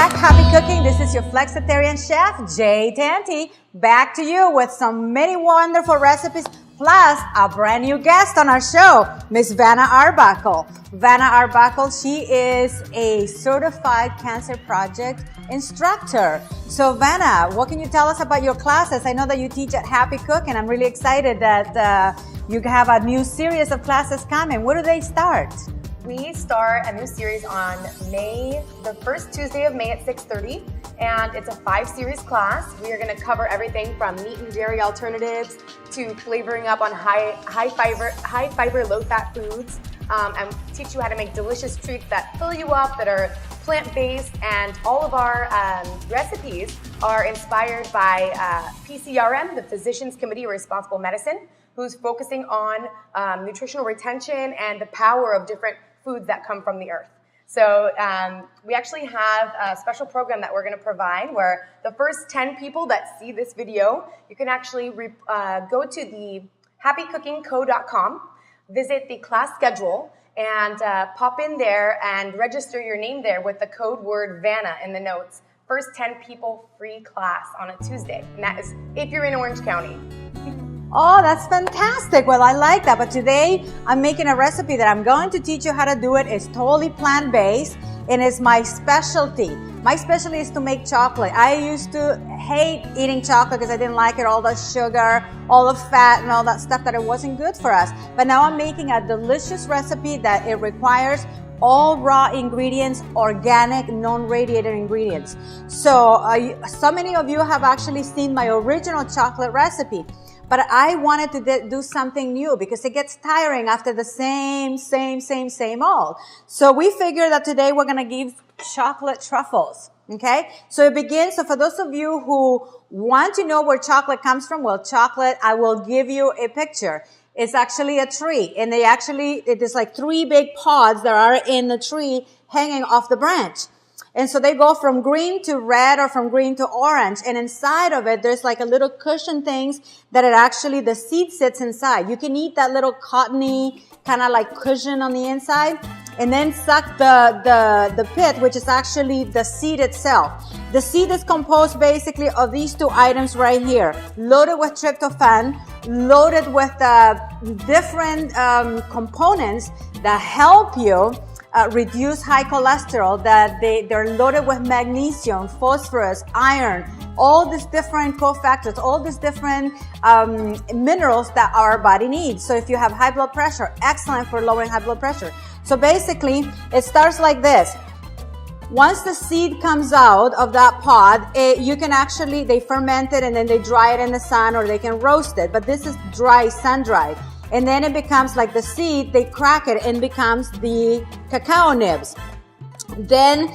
back. Happy cooking. This is your flexitarian chef, Jay Tanti, back to you with many wonderful recipes, plus a brand new guest on our show, Miss Vanna Arbuckle. Vanna Arbuckle, she is a certified Cancer Project instructor. So Vanna, what can you tell us about your classes? I know that you teach at Happy Cook, and I'm really excited that you have a new series of classes coming. Where do they start? We start a new series on the first Tuesday of May at 6:30, and it's a 5-series class. We are going to cover everything from meat and dairy alternatives to flavoring up on high fiber, low fat foods, and teach you how to make delicious treats that fill you up, that are plant-based. And all of our recipes are inspired by PCRM, the Physicians Committee of Responsible Medicine, who's focusing on nutritional retention and the power of different foods that come from the earth. So we actually have a special program that we're going to provide where the first 10 people that see this video, you can actually go to the happycookingco.com, visit the class schedule, and pop in there and register your name there with the code word Vanna in the notes. First 10 people, free class on a Tuesday. And that is if you're in Orange County. Oh, that's fantastic. Well, I like that. But today I'm making a recipe that I'm going to teach you how to do it. It's totally plant-based, and it's my specialty. My specialty is to make chocolate. I used to hate eating chocolate because I didn't like it, all the sugar, all the fat, and all that stuff that it wasn't good for us. But now I'm making a delicious recipe that it requires all raw ingredients, organic, non-radiated ingredients. So many of you have actually seen my original chocolate recipe. But I wanted to do something new because it gets tiring after the same old. So we figured that today we're going to give chocolate truffles. Okay? So it begins, so for those of you who want to know where chocolate comes from, well, chocolate, I will give you a picture. It's actually a tree, and it is like 3 big pods that are in the tree hanging off the branch. And so they go from green to red or from green to orange. And inside of it, there's like a little cushion things that the seed sits inside. You can eat that little cottony kind of like cushion on the inside and then suck the pit, which is actually the seed itself. The seed is composed basically of these 2 items right here, loaded with tryptophan, loaded with different components that help you reduce high cholesterol, that they're loaded with magnesium, phosphorus, iron, all these different cofactors, all these different minerals that our body needs. So if you have high blood pressure, excellent for lowering high blood pressure. So basically, it starts like this. Once the seed comes out of that pod, you can they ferment it and then they dry it in the sun, or they can roast it. But this is dry, sun-dried. And then it becomes like the seed, they crack it and becomes the cacao nibs. Then,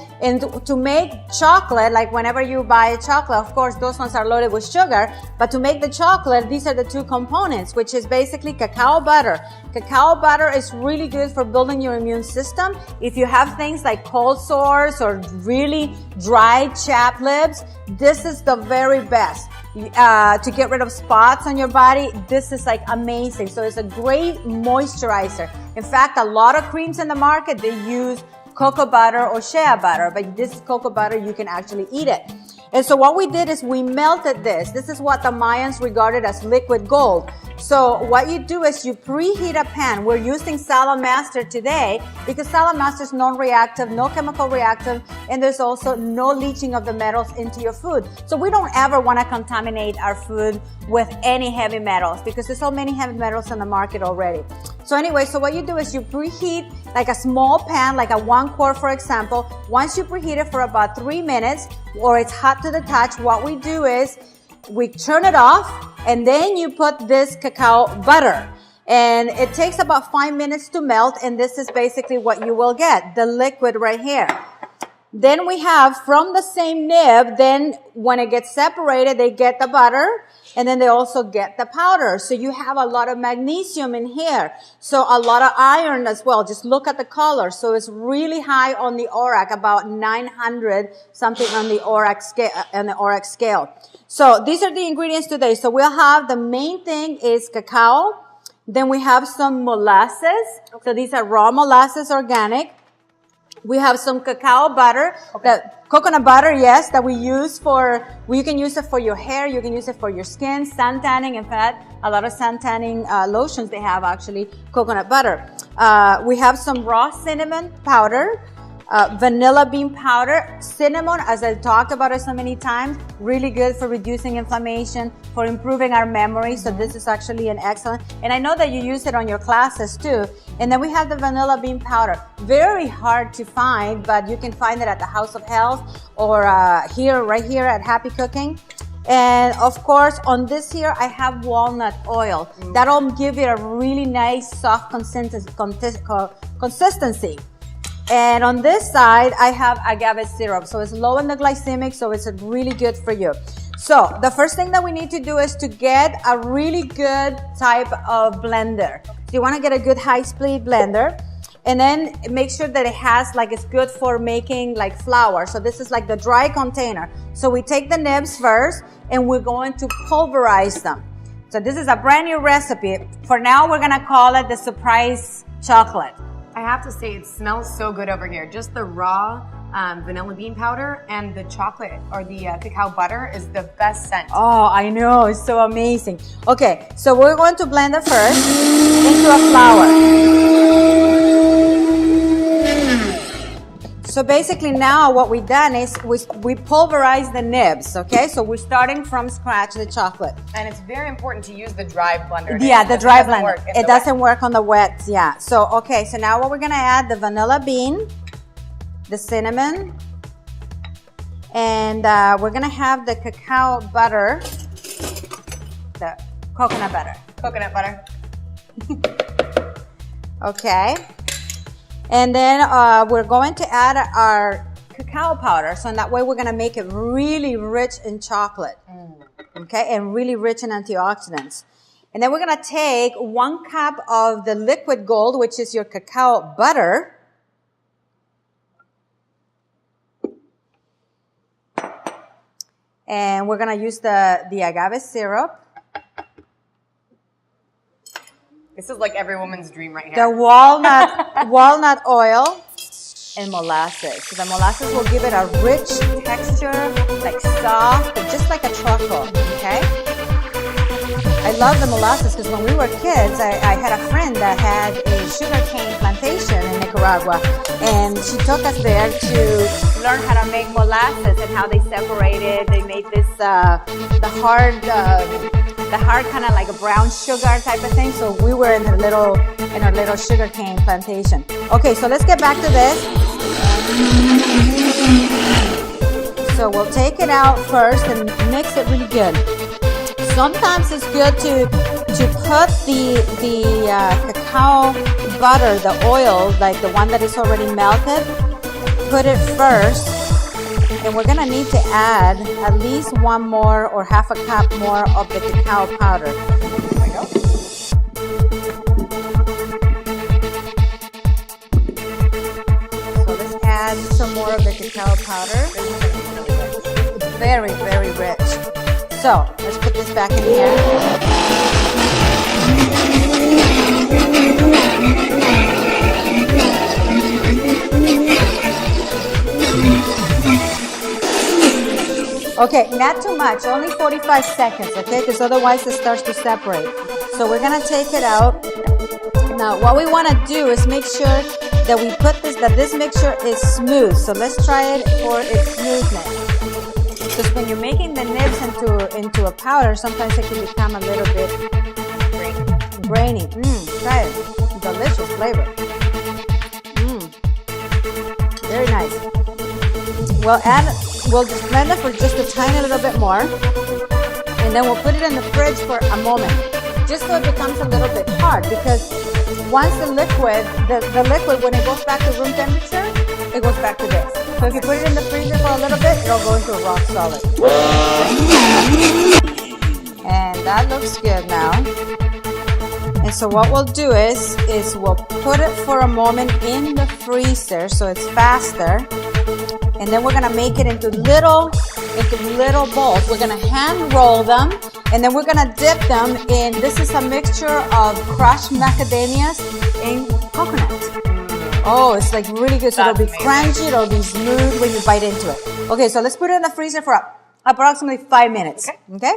to make chocolate, like whenever you buy a chocolate, of course, those ones are loaded with sugar. But to make the chocolate, these are the 2 components, which is basically cacao butter. Cacao butter is really good for building your immune system. If you have things like cold sores or really dry, chapped lips, this is the very best. To get rid of spots on your body, this is like amazing. So it's a great moisturizer. In fact, a lot of creams in the market, they use cocoa butter or shea butter, but this is cocoa butter, you can actually eat it. And so what we did is we melted this. This is what the Mayans regarded as liquid gold. So what you do is you preheat a pan. We're using Salamaster today because Salamaster is non-reactive, no chemical reactive, and there's also no leaching of the metals into your food. So we don't ever want to contaminate our food with any heavy metals because there's so many heavy metals on the market already. So anyway, so what you do is you preheat like a small pan, like a 1 quart, for example. Once you preheat it for about 3 minutes, or it's hot to the touch, what we do is we turn it off, and then you put this cacao butter. And it takes about 5 minutes to melt, and this is basically what you will get, the liquid right here. Then we have from the same nib, then when it gets separated, they get the butter, and then they also get the powder. So you have a lot of magnesium in here. So a lot of iron as well. Just look at the color. So it's really high on the ORAC, about 900 something on the ORAC scale. So these are the ingredients today. So we'll have, the main thing is cacao. Then we have some molasses. So these are raw molasses, organic. We have some cacao butter, coconut butter, yes, that we use you can use it for your hair, you can use it for your skin, sun tanning. In fact, a lot of sun tanning lotions, they have actually coconut butter. We have some raw cinnamon powder, vanilla bean powder, cinnamon, as I talked about it so many times, really good for reducing inflammation, for improving our memory. So this is actually an excellent, and I know that you use it on your classes too. And then we have the vanilla bean powder. Very hard to find, but you can find it at the House of Health or right here at Happy Cooking. And of course, on this here, I have walnut oil. That'll give it a really nice, soft consistency. And on this side, I have agave syrup. So it's low in the glycemic, so it's really good for you. So the first thing that we need to do is to get a really good type of blender. So you want to get a good high-speed blender. And then make sure that it's good for making like flour. So this is like the dry container. So we take the nibs first and we're going to pulverize them. So this is a brand new recipe. For now, we're going to call it the surprise chocolate. I have to say, it smells so good over here. Just the raw vanilla bean powder and the chocolate or the cacao butter is the best scent. Oh, I know. It's so amazing. Okay, so we're going to blend it first into a flour. So basically now what we've done is we pulverize the nibs, okay? So we're starting from scratch, the chocolate. And it's very important to use the dry blender. Yeah, the dry blender. It doesn't work on the wet, yeah. So, okay, so now what we're gonna add, the vanilla bean, the cinnamon, and we're gonna have the cacao butter, the coconut butter. Coconut butter. Okay. And then we're going to add our cacao powder. So in that way, we're going to make it really rich in chocolate. Okay, and really rich in antioxidants. And then we're going to take 1 cup of the liquid gold, which is your cacao butter. And we're going to use the agave syrup. This is like every woman's dream right here. The walnut oil and molasses. So the molasses will give it a rich texture, like soft, just like a truffle, okay? I love the molasses because when we were kids, I had a friend that had a sugarcane plantation in Nicaragua, and she took us there to learn how to make molasses and how they separated. They made this, the hard kind of like a brown sugar type of thing. So we were in our little sugarcane plantation. Okay, so let's get back to this. So we'll take it out first and mix it really good. Sometimes it's good to put the cacao butter, the oil, like the one that is already melted, put it first. And we're gonna need to add at least 1 more or half a cup more of the cacao powder. There we go. So let's add some more of the cacao powder. Very, very rich. So let's put this back in here. Okay, not too much, only 45 seconds, okay? Because otherwise it starts to separate. So we're gonna take it out. Now, what we wanna do is make sure that we put this mixture is smooth. So let's try it for its smoothness. Because when you're making the nibs into a powder, sometimes it can become a little bit grainy. Try it. Delicious flavor. Very nice. We'll just blend it for just a tiny little bit more, and then we'll put it in the fridge for a moment, just so it becomes a little bit hard, because once the liquid, when it goes back to room temperature, it goes back to this. So if you put it in the freezer for a little bit, it'll go into a rock solid. And that looks good now. And so what we'll do is we'll put it for a moment in the freezer so it's faster. And then we're gonna make it into little balls. We're gonna hand roll them, and then we're gonna dip them in, this is a mixture of crushed macadamias and coconut. Oh, it's like really good. So That's it'll be crunchy, it'll be smooth when you bite into it. Okay, so let's put it in the freezer for approximately 5 minutes. Okay. Okay?